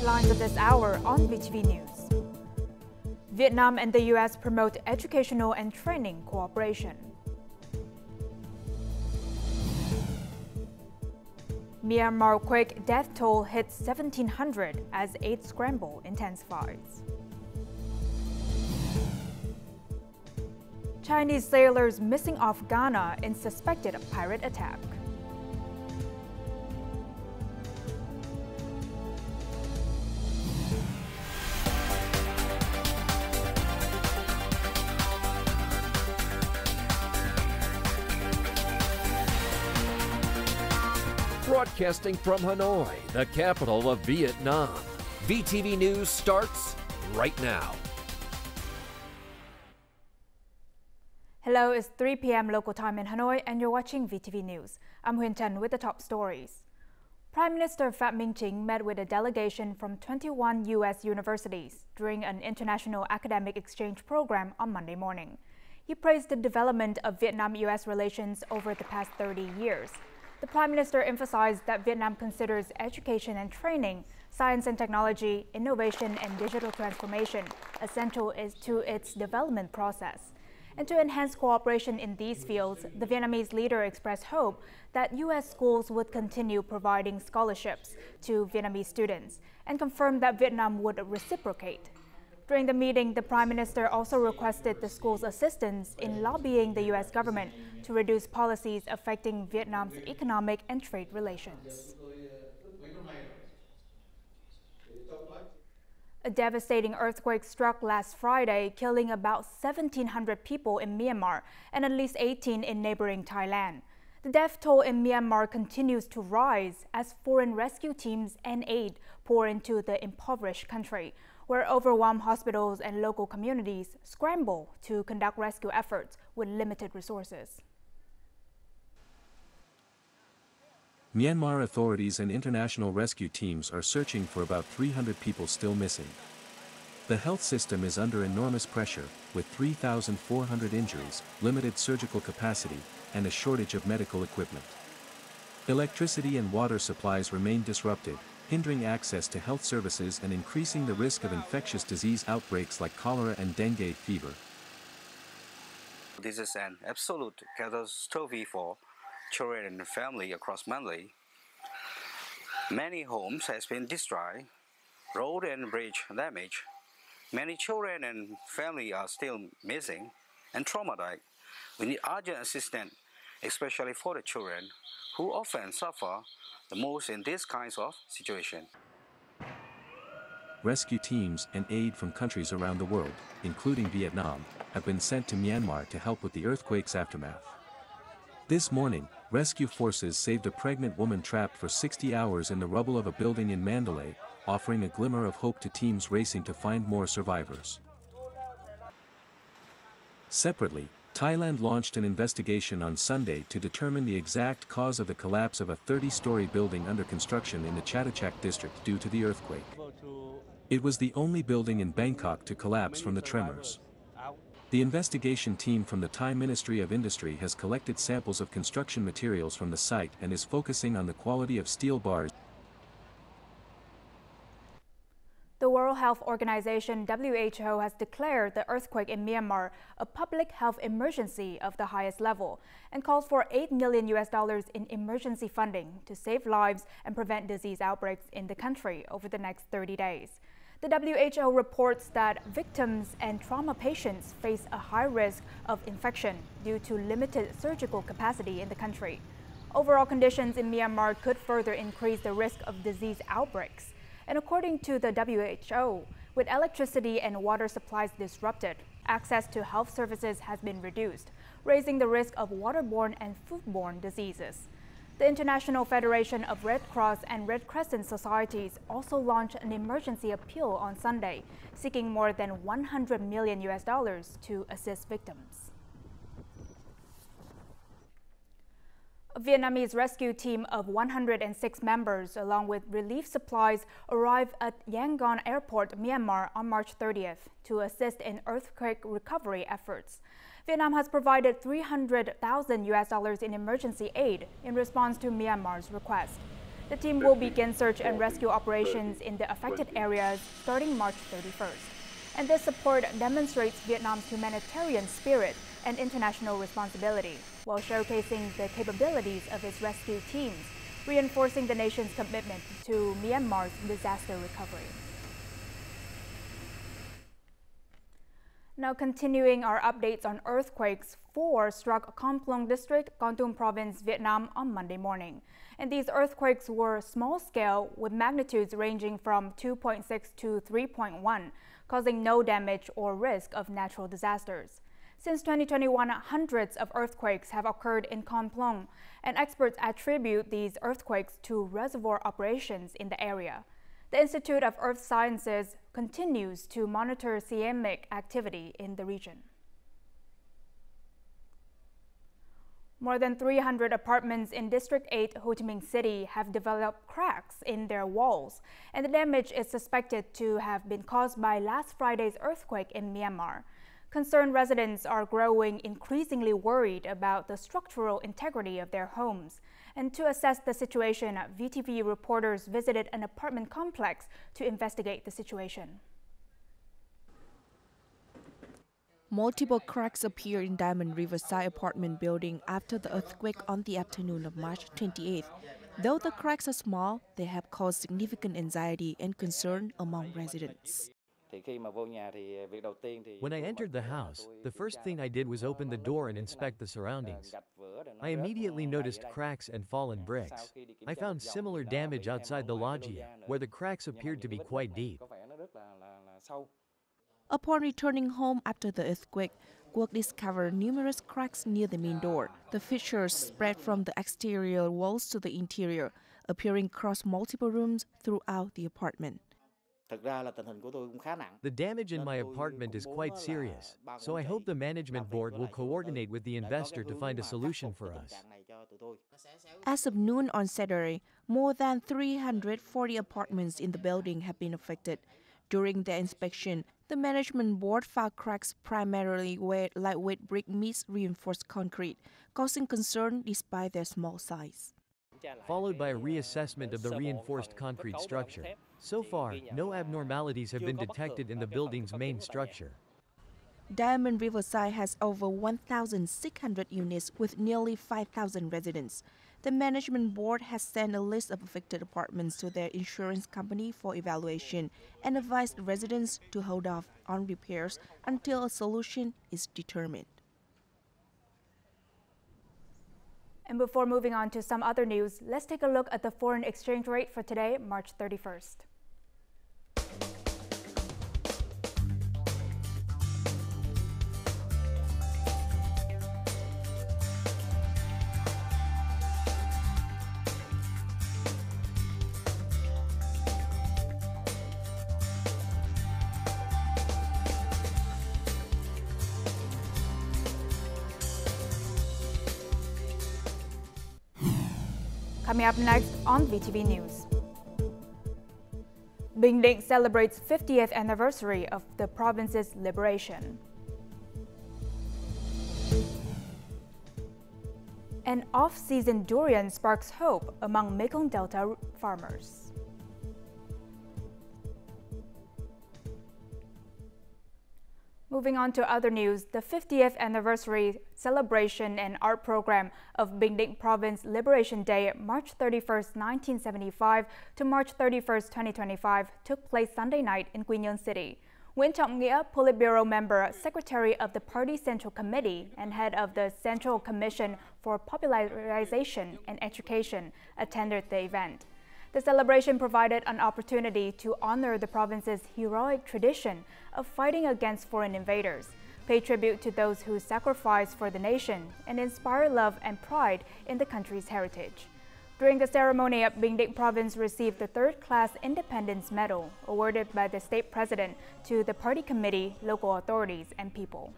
headlines of this hour on VTV News. Vietnam and the U.S. promote educational and training cooperation. Myanmar quake death toll hits 1,700 as aid scramble intensifies. Chinese sailors missing off Ghana in suspected pirate attack. Broadcasting from Hanoi, the capital of Vietnam. VTV News starts right now. Hello, it's 3 p.m. local time in Hanoi and you're watching VTV News. I'm Huyen Tan with the top stories. Prime Minister Pham Minh Chinh met with a delegation from 21 U.S. universities during an international academic exchange program on Monday morning. He praised the development of Vietnam-U.S. relations over the past 30 years. The Prime Minister emphasized that Vietnam considers education and training, science and technology, innovation and digital transformation essential to its development process. And to enhance cooperation in these fields, the Vietnamese leader expressed hope that U.S. schools would continue providing scholarships to Vietnamese students and confirmed that Vietnam would reciprocate. During the meeting, the Prime Minister also requested the school's assistance in lobbying the U.S. government to reduce policies affecting Vietnam's economic and trade relations. A devastating earthquake struck last Friday, killing about 1,700 people in Myanmar and at least 18 in neighboring Thailand. The death toll in Myanmar continues to rise as foreign rescue teams and aid pour into the impoverished country, where overwhelmed hospitals and local communities scramble to conduct rescue efforts with limited resources. Myanmar authorities and international rescue teams are searching for about 300 people still missing. The health system is under enormous pressure, with 3,400 injuries, limited surgical capacity, and a shortage of medical equipment. Electricity and water supplies remain disrupted, hindering access to health services and increasing the risk of infectious disease outbreaks like cholera and dengue fever. This is an absolute catastrophe for children and family across Myanmar. Many homes has been destroyed, road and bridge damaged. Many children and family are still missing and traumatized. We need urgent assistance, especially for the children, who often suffer the most in these kinds of situations. Rescue teams and aid from countries around the world, including Vietnam, have been sent to Myanmar to help with the earthquake's aftermath. This morning, rescue forces saved a pregnant woman trapped for 60 hours in the rubble of a building in Mandalay, offering a glimmer of hope to teams racing to find more survivors. Separately, Thailand launched an investigation on Sunday to determine the exact cause of the collapse of a 30-story building under construction in the Chatuchak district due to the earthquake. It was the only building in Bangkok to collapse from the tremors. The investigation team from the Thai Ministry of Industry has collected samples of construction materials from the site and is focusing on the quality of steel bars. The World Health Organization (WHO) has declared the earthquake in Myanmar a public health emergency of the highest level and calls for $8 million in emergency funding to save lives and prevent disease outbreaks in the country over the next 30 days. The WHO reports that victims and trauma patients face a high risk of infection due to limited surgical capacity in the country. Overall conditions in Myanmar could further increase the risk of disease outbreaks. And according to the WHO, with electricity and water supplies disrupted, access to health services has been reduced, raising the risk of waterborne and foodborne diseases. The International Federation of Red Cross and Red Crescent Societies also launched an emergency appeal on Sunday, seeking more than $100 million to assist victims. A Vietnamese rescue team of 106 members, along with relief supplies, arrived at Yangon Airport, Myanmar on March 30th to assist in earthquake recovery efforts. Vietnam has provided $300,000 in emergency aid in response to Myanmar's request. The team will begin search and rescue operations in the affected areas starting March 31st. And this support demonstrates Vietnam's humanitarian spirit and international responsibility, while showcasing the capabilities of its rescue teams, reinforcing the nation's commitment to Myanmar's disaster recovery. Now continuing our updates on earthquakes, 4 struck Con Plong District, Kon Tum Province, Vietnam on Monday morning. And these earthquakes were small scale with magnitudes ranging from 2.6 to 3.1, causing no damage or risk of natural disasters. Since 2021, hundreds of earthquakes have occurred in Kon Plong, and experts attribute these earthquakes to reservoir operations in the area. The Institute of Earth Sciences continues to monitor seismic activity in the region. More than 300 apartments in District 8, Ho Chi Minh City have developed cracks in their walls, and the damage is suspected to have been caused by last Friday's earthquake in Myanmar. Concerned residents are growing increasingly worried about the structural integrity of their homes. And to assess the situation, VTV reporters visited an apartment complex to investigate the situation. Multiple cracks appeared in Diamond Riverside apartment building after the earthquake on the afternoon of March 28th. Though the cracks are small, they have caused significant anxiety and concern among residents. When I entered the house, the first thing I did was open the door and inspect the surroundings. I immediately noticed cracks and fallen bricks. I found similar damage outside the loggia, where the cracks appeared to be quite deep. Upon returning home after the earthquake, QUAKE discovered numerous cracks near the main door. The fissures spread from the exterior walls to the interior, appearing across multiple rooms throughout the apartment. The damage in my apartment is quite serious, so I hope the management board will coordinate with the investor to find a solution for us. As of noon on Saturday, more than 340 apartments in the building have been affected. During the inspection, the management board found cracks primarily where lightweight brick meets reinforced concrete, causing concern despite their small size. Followed by a reassessment of the reinforced concrete structure. So far, no abnormalities have been detected in the building's main structure. Diamond Riverside has over 1,600 units with nearly 5,000 residents. The management board has sent a list of affected apartments to their insurance company for evaluation and advised residents to hold off on repairs until a solution is determined. And before moving on to some other news, let's take a look at the foreign exchange rate for today, March 31st. Coming up next on VTV News. Bình Định celebrates 50th anniversary of the province's liberation. An off-season durian sparks hope among Mekong Delta farmers. Moving on to other news, the 50th anniversary celebration and art program of Bình Định Province Liberation Day, March 31st, 1975 to March 31st, 2025, took place Sunday night in Quy Nhơn City. Nguyễn Trọng Nghĩa, Politburo member, Secretary of the Party Central Committee, and head of the Central Commission for Popularization and Education, attended the event. The celebration provided an opportunity to honor the province's heroic tradition of fighting against foreign invaders, pay tribute to those who sacrificed for the nation, and inspire love and pride in the country's heritage. During the ceremony, Bình Định Province received the third-class Independence Medal, awarded by the state president to the party committee, local authorities, and people.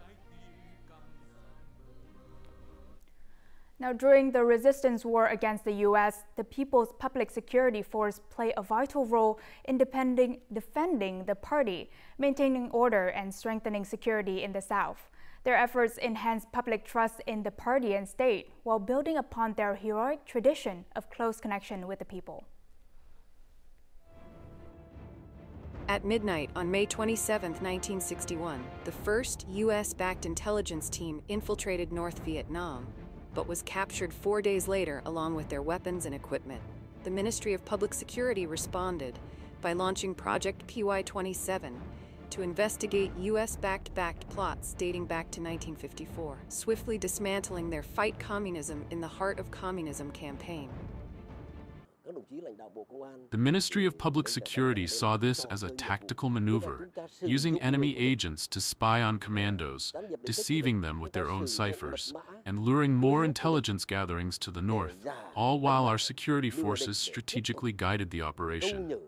Now, during the resistance war against the U.S., the People's Public Security Force played a vital role in defending the party, maintaining order and strengthening security in the South. Their efforts enhanced public trust in the party and state while building upon their heroic tradition of close connection with the people. At midnight on May 27, 1961, the first U.S.-backed intelligence team infiltrated North Vietnam, but was captured 4 days later along with their weapons and equipment. The Ministry of Public Security responded by launching Project PY-27 to investigate U.S.-backed plots dating back to 1954, swiftly dismantling their Fight Communism in the Heart of Communism campaign. The Ministry of Public Security saw this as a tactical maneuver, using enemy agents to spy on commandos, deceiving them with their own ciphers, and luring more intelligence gatherings to the north, all while our security forces strategically guided the operation.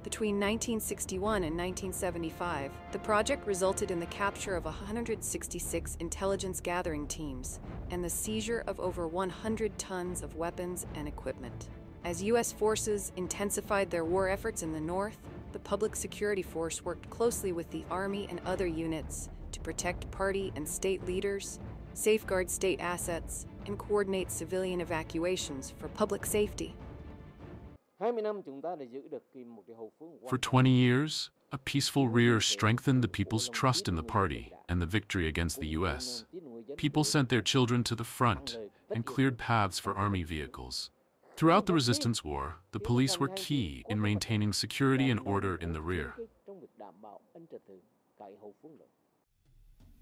Between 1961 and 1975, the project resulted in the capture of 166 intelligence gathering teams and the seizure of over 100 tons of weapons and equipment. As U.S. forces intensified their war efforts in the north, the Public Security Force worked closely with the Army and other units to protect party and state leaders, safeguard state assets, and coordinate civilian evacuations for public safety. For 20 years, a peaceful rear strengthened the people's trust in the party and the victory against the U.S. People sent their children to the front and cleared paths for army vehicles. Throughout the resistance war, the police were key in maintaining security and order in the rear.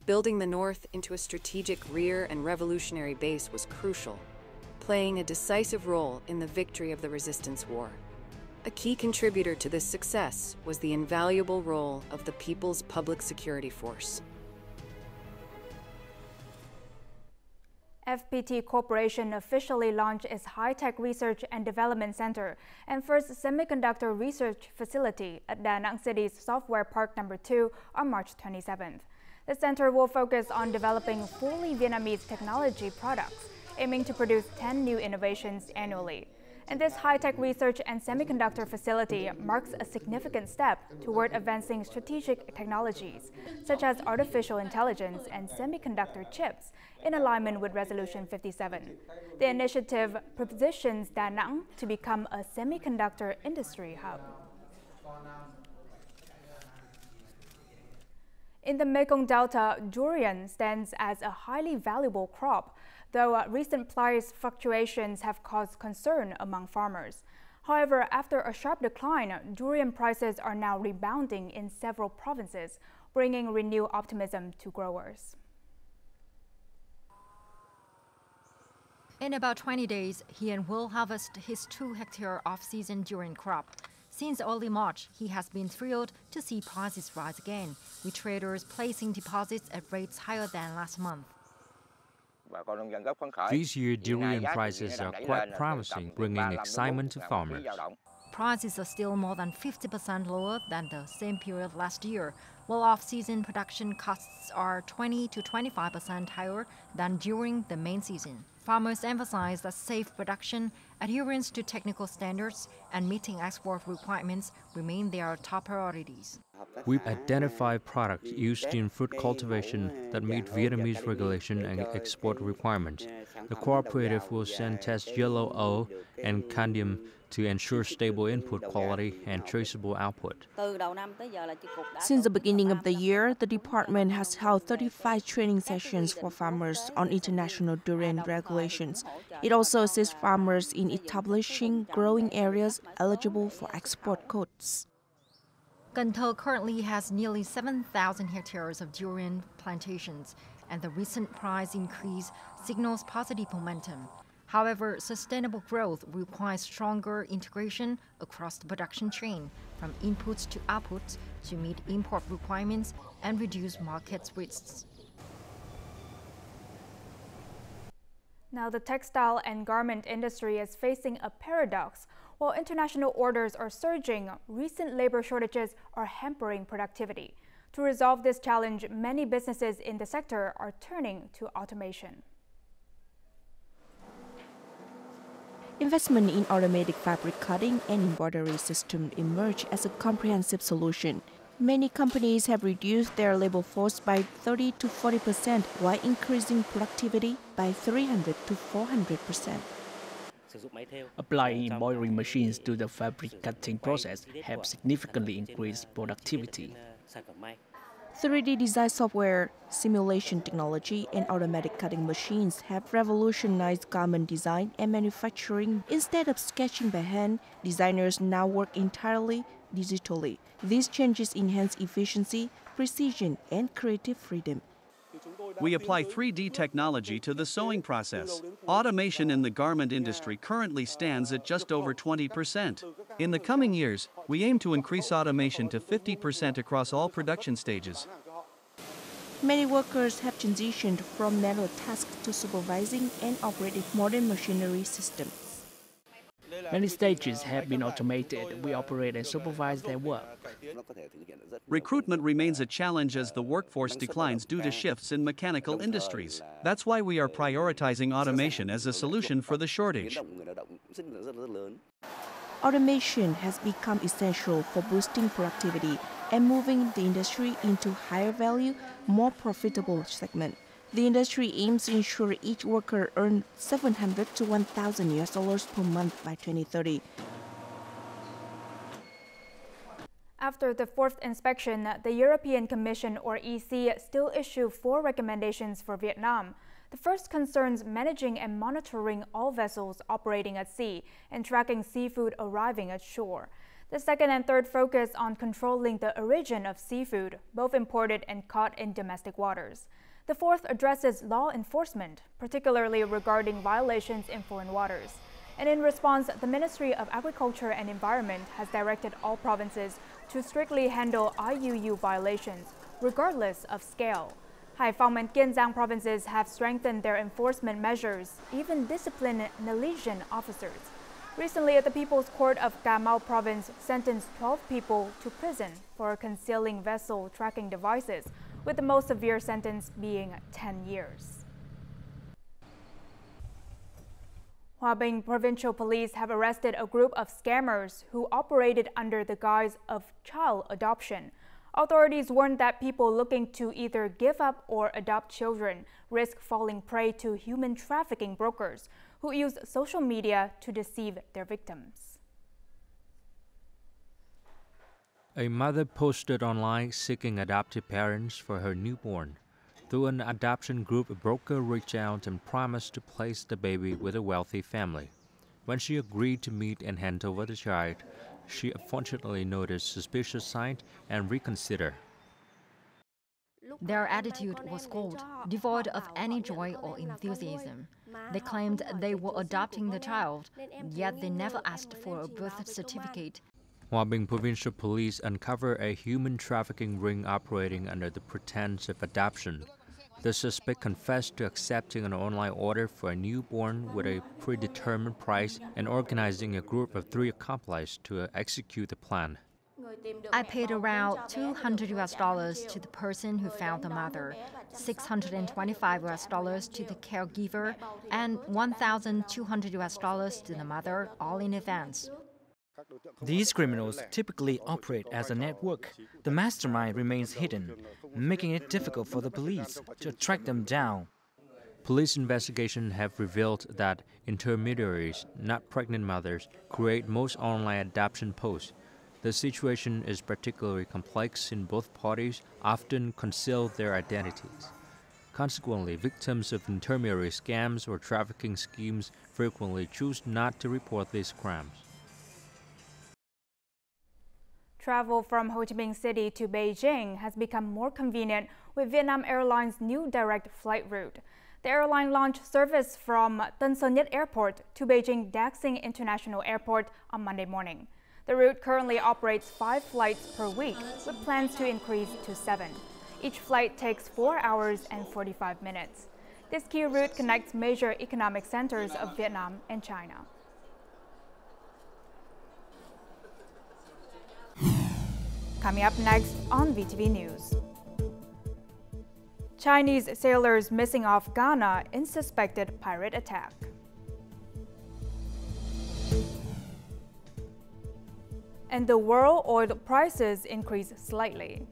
Building the North into a strategic rear and revolutionary base was crucial, playing a decisive role in the victory of the resistance war. A key contributor to this success was the invaluable role of the People's Public Security Force. FPT Corporation officially launched its High-Tech Research and Development Center and first semiconductor research facility at Da Nang City's Software Park No. 2 on March 27th. The center will focus on developing fully Vietnamese technology products, aiming to produce 10 new innovations annually. And this high-tech research and semiconductor facility marks a significant step toward advancing strategic technologies, such as artificial intelligence and semiconductor chips, in alignment with Resolution 57. The initiative positions Da Nang to become a semiconductor industry hub. In the Mekong Delta, durian stands as a highly valuable crop, though recent price fluctuations have caused concern among farmers. However, after a sharp decline, durian prices are now rebounding in several provinces, bringing renewed optimism to growers. In about 20 days, Phie will harvest his 2-hectare off-season durian crop. Since early March, he has been thrilled to see prices rise again, with traders placing deposits at rates higher than last month. This year, durian prices are quite promising, bringing excitement to farmers. Prices are still more than 50% lower than the same period last year, while off-season production costs are 20 to 25% higher than during the main season. Farmers emphasize that safe production, adherence to technical standards, and meeting export requirements remain their top priorities. We've identified products used in fruit cultivation that meet Vietnamese regulation and export requirements. The cooperative will send test yellow oil and candium to ensure stable input quality and traceable output. Since the beginning of the year, the department has held 35 training sessions for farmers on international durian regulations. It also assists farmers in establishing growing areas eligible for export quotas. Can Tho currently has nearly 7,000 hectares of durian plantations, and the recent price increase signals positive momentum. However, sustainable growth requires stronger integration across the production chain, from inputs to outputs, to meet import requirements and reduce market risks. Now, the textile and garment industry is facing a paradox. While international orders are surging, recent labor shortages are hampering productivity. To resolve this challenge, many businesses in the sector are turning to automation. Investment in automatic fabric cutting and embroidery systems emerged as a comprehensive solution. Many companies have reduced their labor force by 30 to 40% while increasing productivity by 300 to 400%. Applying embroidery machines to the fabric cutting process have significantly increased productivity. 3D design software, simulation technology, and automatic cutting machines have revolutionized garment design and manufacturing. Instead of sketching by hand, designers now work entirely digitally. These changes enhance efficiency, precision, and creative freedom. We apply 3D technology to the sewing process. Automation in the garment industry currently stands at just over 20%. In the coming years, we aim to increase automation to 50% across all production stages. Many workers have transitioned from manual tasks to supervising and operating modern machinery systems. Many stages have been automated. We operate and supervise their work. Recruitment remains a challenge as the workforce declines due to shifts in mechanical industries. That's why we are prioritizing automation as a solution for the shortage. Automation has become essential for boosting productivity and moving the industry into higher value, more profitable segment. The industry aims to ensure each worker earns $700 to $1,000 per month by 2030. After the fourth inspection, the European Commission, or EC, still issued 4 recommendations for Vietnam. The first concerns managing and monitoring all vessels operating at sea and tracking seafood arriving at shore. The second and third focus on controlling the origin of seafood, both imported and caught in domestic waters. The fourth addresses law enforcement, particularly regarding violations in foreign waters. And in response, the Ministry of Agriculture and Environment has directed all provinces to strictly handle IUU violations, regardless of scale. Hải Phòng and Kiên Giang provinces have strengthened their enforcement measures, even disciplined Malaysian officers. Recently, the People's Court of Cà Mau province sentenced 12 people to prison for concealing vessel tracking devices, with the most severe sentence being 10 years. Hòa Bình Provincial Police have arrested a group of scammers who operated under the guise of child adoption. Authorities warned that people looking to either give up or adopt children risk falling prey to human trafficking brokers who use social media to deceive their victims. A mother posted online seeking adoptive parents for her newborn. Through an adoption group, a broker reached out and promised to place the baby with a wealthy family. When she agreed to meet and hand over the child, she unfortunately noticed suspicious signs and reconsidered. Their attitude was cold, devoid of any joy or enthusiasm. They claimed they were adopting the child, yet they never asked for a birth certificate. Hòa Bình Provincial Police uncovered a human trafficking ring operating under the pretense of adoption. The suspect confessed to accepting an online order for a newborn with a predetermined price and organizing a group of 3 accomplices to execute the plan. I paid around $200 to the person who found the mother, $625 to the caregiver, and $1,200 to the mother, all in advance. These criminals typically operate as a network. The mastermind remains hidden, making it difficult for the police to track them down. Police investigations have revealed that intermediaries, not pregnant mothers, create most online adoption posts. The situation is particularly complex in both parties often conceal their identities. Consequently, victims of intermediary scams or trafficking schemes frequently choose not to report these crimes. Travel from Ho Chi Minh City to Beijing has become more convenient with Vietnam Airlines' new direct flight route. The airline launched service from Tân Sơn Nhất Airport to Beijing Daxing International Airport on Monday morning. The route currently operates 5 flights per week, with plans to increase to 7. Each flight takes 4 hours and 45 minutes. This key route connects major economic centers of Vietnam and China. Coming up next on VTV News. Chinese sailors missing off Ghana in suspected pirate attack. And the world oil prices increase slightly.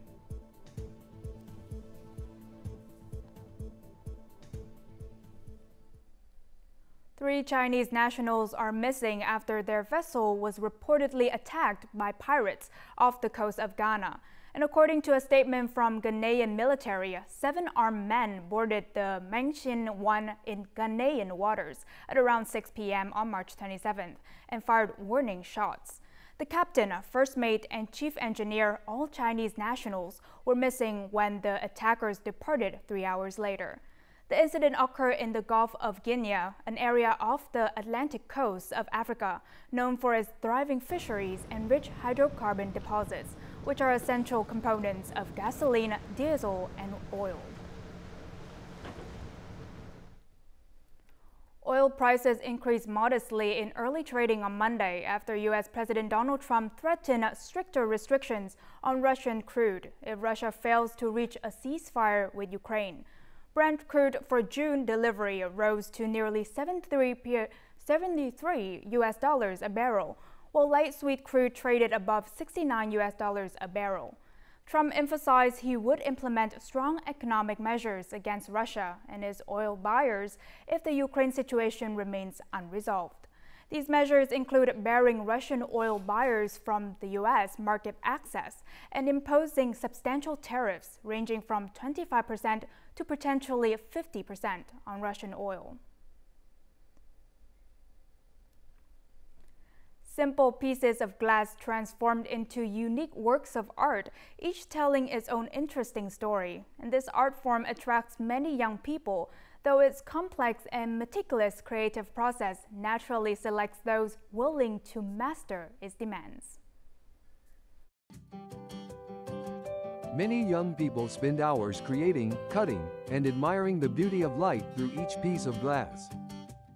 3 Chinese nationals are missing after their vessel was reportedly attacked by pirates off the coast of Ghana. And according to a statement from Ghanaian military, 7 armed men boarded the Mengxin 1 in Ghanaian waters at around 6 p.m. on March 27th and fired warning shots. The captain, first mate, and chief engineer, all Chinese nationals, were missing when the attackers departed 3 hours later. The incident occurred in the Gulf of Guinea, an area off the Atlantic coast of Africa known for its thriving fisheries and rich hydrocarbon deposits, which are essential components of gasoline, diesel, and oil. Oil prices increased modestly in early trading on Monday after U.S. President Donald Trump threatened stricter restrictions on Russian crude if Russia fails to reach a ceasefire with Ukraine. Brent crude for June delivery rose to nearly $73 US a barrel, while light sweet crude traded above $69 US a barrel. Trump emphasized he would implement strong economic measures against Russia and its oil buyers if the Ukraine situation remains unresolved. These measures include barring Russian oil buyers from the U.S. market access and imposing substantial tariffs ranging from 25% to potentially 50% on Russian oil. Simple pieces of glass transformed into unique works of art, each telling its own interesting story. And this art form attracts many young people, though its complex and meticulous creative process naturally selects those willing to master its demands. Many young people spend hours creating, cutting, and admiring the beauty of light through each piece of glass.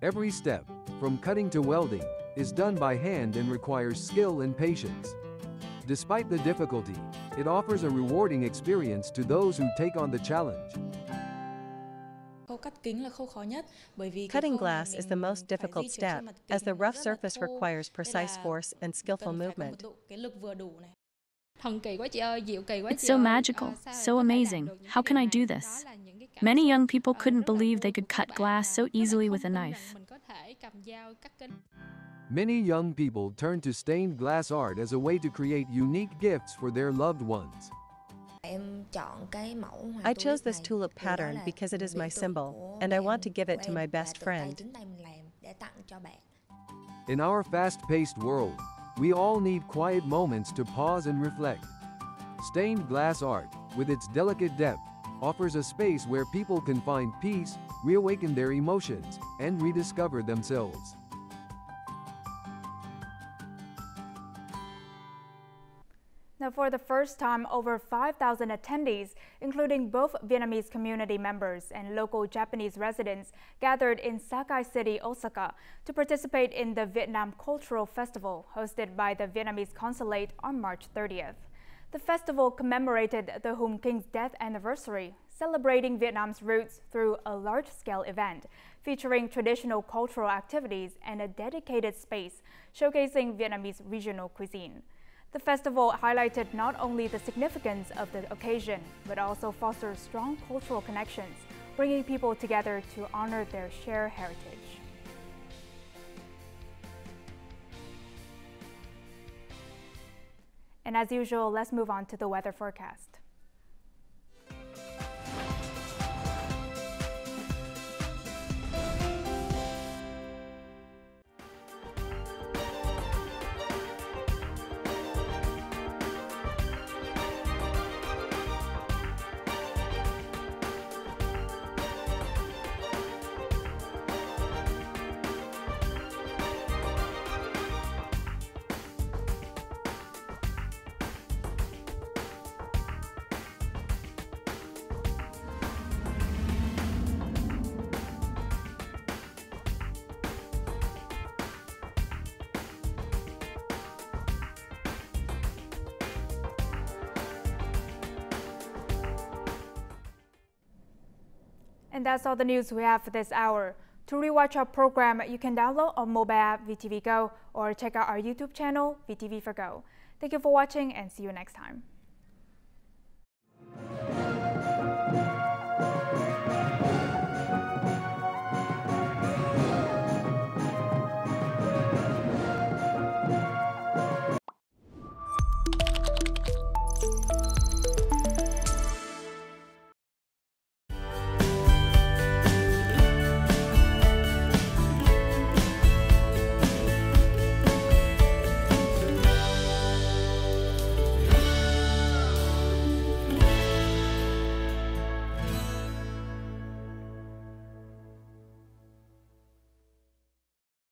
Every step, from cutting to welding, is done by hand and requires skill and patience. Despite the difficulty, it offers a rewarding experience to those who take on the challenge. Cutting glass is the most difficult step, as the rough surface requires precise force and skillful movement. It's so magical, so amazing. How can I do this? Many young people couldn't believe they could cut glass so easily with a knife. Many young people turn to stained glass art as a way to create unique gifts for their loved ones. I chose this tulip pattern because it is my symbol, and I want to give it to my best friend. In our fast-paced world, we all need quiet moments to pause and reflect. Stained glass art, with its delicate depth, offers a space where people can find peace, reawaken their emotions, and rediscover themselves. Now, for the first time, over 5,000 attendees, including both Vietnamese community members and local Japanese residents, gathered in Sakai City, Osaka, to participate in the Vietnam Cultural Festival hosted by the Vietnamese Consulate on March 30th. The festival commemorated the Hung King's death anniversary, celebrating Vietnam's roots through a large-scale event featuring traditional cultural activities and a dedicated space showcasing Vietnamese regional cuisine. The festival highlighted not only the significance of the occasion, but also fostered strong cultural connections, bringing people together to honor their shared heritage. And as usual, let's move on to the weather forecast. And that's all the news we have for this hour. To rewatch our program, you can download our mobile app VTVgo or check out our YouTube channel VTV4Go. Thank you for watching and see you next time.